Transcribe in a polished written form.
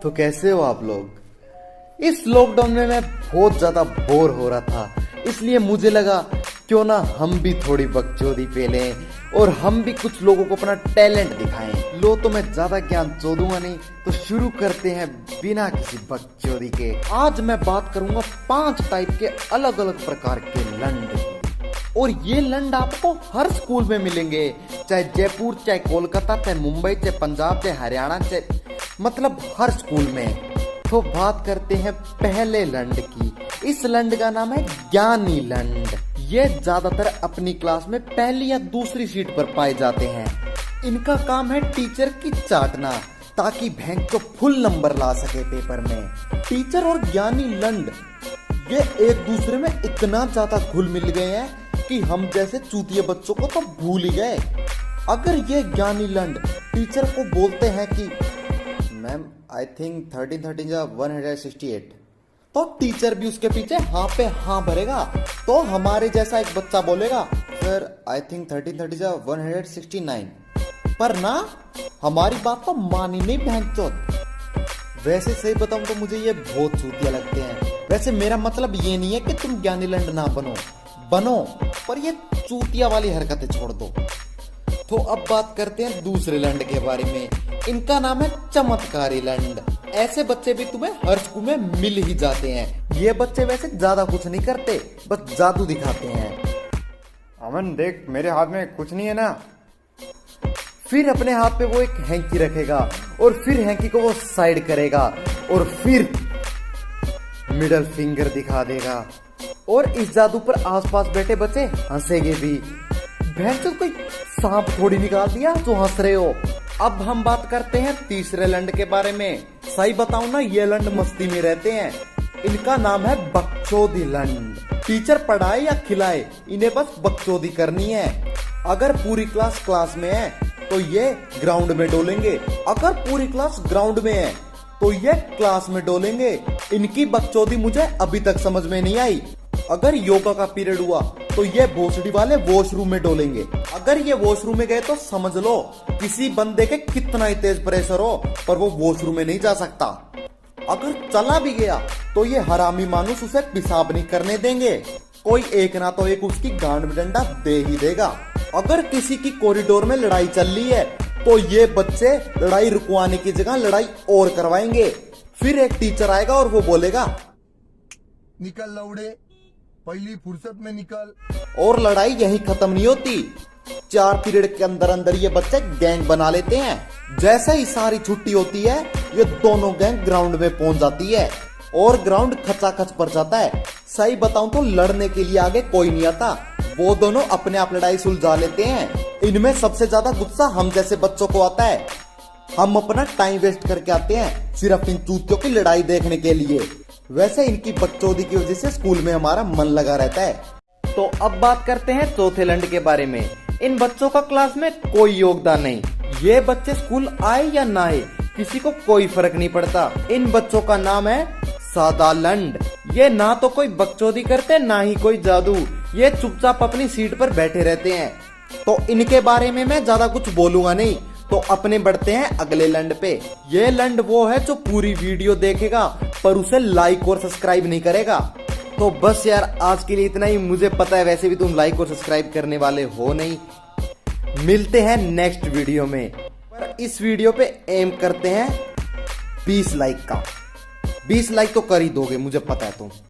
तो कैसे हो आप लोग। इस लॉकडाउन में मैं बहुत ज्यादा बोर हो रहा था, इसलिए मुझे लगा क्यों ना हम भी थोड़ी बकचोदी पेलें और हम भी कुछ लोगों को अपना टैलेंट दिखाएं। लो तो मैं ज्यादा ज्ञान चोदूंगा नहीं, तो शुरू करते हैं बिना किसी बकचोदी के। आज मैं बात करूंगा 5 टाइप के अलग अलग प्रकार के लंड की, और ये लंड आपको हर स्कूल में मिलेंगे, चाहे जयपुर, चाहे कोलकाता, चाहे मुंबई, चाहे पंजाब, चाहे हरियाणा, चाहे मतलब हर स्कूल में। तो बात करते हैं पहले लंड की। इस लंड का नाम है ज्ञानी लंड। ये ज्यादातर अपनी क्लास में पहली या दूसरी सीट पर पाए जाते हैं। इनका काम है टीचर की चाटना, ताकि भैंस को फुल नंबर ला सके पेपर में। टीचर और ज्ञानी लंड ये एक दूसरे में इतना ज्यादा घुल मिल गए हैं कि हम जैसे चूतिए बच्चों को तो भूल ही गए। अगर ये ज्ञानी लंड टीचर को बोलते हैं कि मैम आई थिंक 13 जा 168, तो टीचर भी उसके पीछे हाँ पे हाँ भरेगा। तो हमारे जैसा एक बच्चा बोलेगा सर आई थिंक 13 जा 169, पर ना हमारी बात तो मानी नहीं भैंचोद। वैसे सही बताऊं तो मुझे ये बहुत चूतिया लगते हैं। वैसे मेरा मतलब ये नहीं है कि तुम ज्ञानी लंड ना बनो, पर ये चूतिया वाली हरकतें छोड़ दो। तो अब बात करते हैं दूसरे लंड के बारे में। इनका नाम है चमत्कारी लंड। ऐसे बच्चे भी तुम्हें हर स्कूल में मिल ही जाते हैं। ये बच्चे वैसे ज्यादा कुछ नहीं करते, बस जादू दिखाते हैं। अमन देख, मेरे हाथ में कुछ नहीं है ना। फिर अपने हाथ पे वो एक हैंकी रखेगा और फिर हैंकी को वो साइड करेगा और फिर मिडल फिंगर दिखा देगा, और इस जादू पर आसपास बैठे बच्चे हंसेंगे भी। भैंसों कोई सांप थोड़ी निकाल दिया जो हंस रहे हो। अब हम बात करते हैं तीसरे लंड के बारे में। सही बताऊं ना, ये लंड मस्ती में रहते हैं। इनका नाम है बकचोदी लंड। टीचर पढ़ाए या खिलाए, इन्हें बस बकचोदी करनी है। अगर पूरी क्लास में है तो ये ग्राउंड में डोलेंगे, अगर पूरी क्लास ग्राउंड में है तो ये क्लास में डोलेंगे। इनकी बकचोदी मुझे अभी तक समझ में नहीं आई। अगर योगा का पीरियड हुआ तो ये भोसड़ी वाले वॉशरूम में डोलेंगे। अगर ये वॉशरूम में गए तो समझ लो किसी बंदे के कितना ही तेज प्रेशर हो, पर वो वॉशरूम में नहीं जा सकता। अगर चला भी गया तो ये हरामी मानुस उसे पेशाब नहीं करने देंगे। कोई एक ना तो एक उसकी गांड में डंडा दे ही देगा। अगर किसी की कॉरिडोर में लड़ाई चल रही है तो ये बच्चे लड़ाई रुकवाने की जगह लड़ाई और करवाएंगे। फिर एक टीचर आएगा और वो बोलेगा निकल लौड़े, पहली फुर्सत में निकल। और लड़ाई यहीं खत्म नहीं होती। 4 पीरियड के अंदर अंदर ये बच्चे गैंग बना लेते हैं। जैसे ही सारी छुट्टी होती है ये दोनों गैंग ग्राउंड में पहुंच जाती है और ग्राउंड खचाखच पड़ जाता है। सही बताऊं तो लड़ने के लिए आगे कोई नहीं आता, वो दोनों अपने आप लड़ाई सुलझा लेते हैं। इनमें सबसे ज्यादा गुस्सा हम जैसे बच्चों को आता है। हम अपना टाइम वेस्ट करके आते हैं सिर्फ इन चूतियों की लड़ाई देखने के लिए। वैसे इनकी बकचोदी की वजह से स्कूल में हमारा मन लगा रहता है। तो अब बात करते हैं चौथे लंड के बारे में। इन बच्चों का क्लास में कोई योगदान नहीं। ये बच्चे स्कूल आए या ना आए किसी को कोई फर्क नहीं पड़ता। इन बच्चों का नाम है सादा लंड। ये ना तो कोई बकचोदी करते ना ही कोई जादू, ये चुपचाप अपनी सीट पर बैठे रहते हैं। तो इनके बारे में मैं ज्यादा कुछ बोलूंगा नहीं, तो अपने बढ़ते हैं अगले लंड पे। ये लंड वो है जो पूरी वीडियो देखेगा पर उसे लाइक और सब्सक्राइब नहीं करेगा। तो बस यार आज के लिए इतना ही। मुझे पता है वैसे भी तुम लाइक और सब्सक्राइब करने वाले हो नहीं। मिलते हैं नेक्स्ट वीडियो में, पर इस वीडियो पे एम करते हैं 20 लाइक का। 20 लाइक तो कर ही दोगे, मुझे पता है तुम।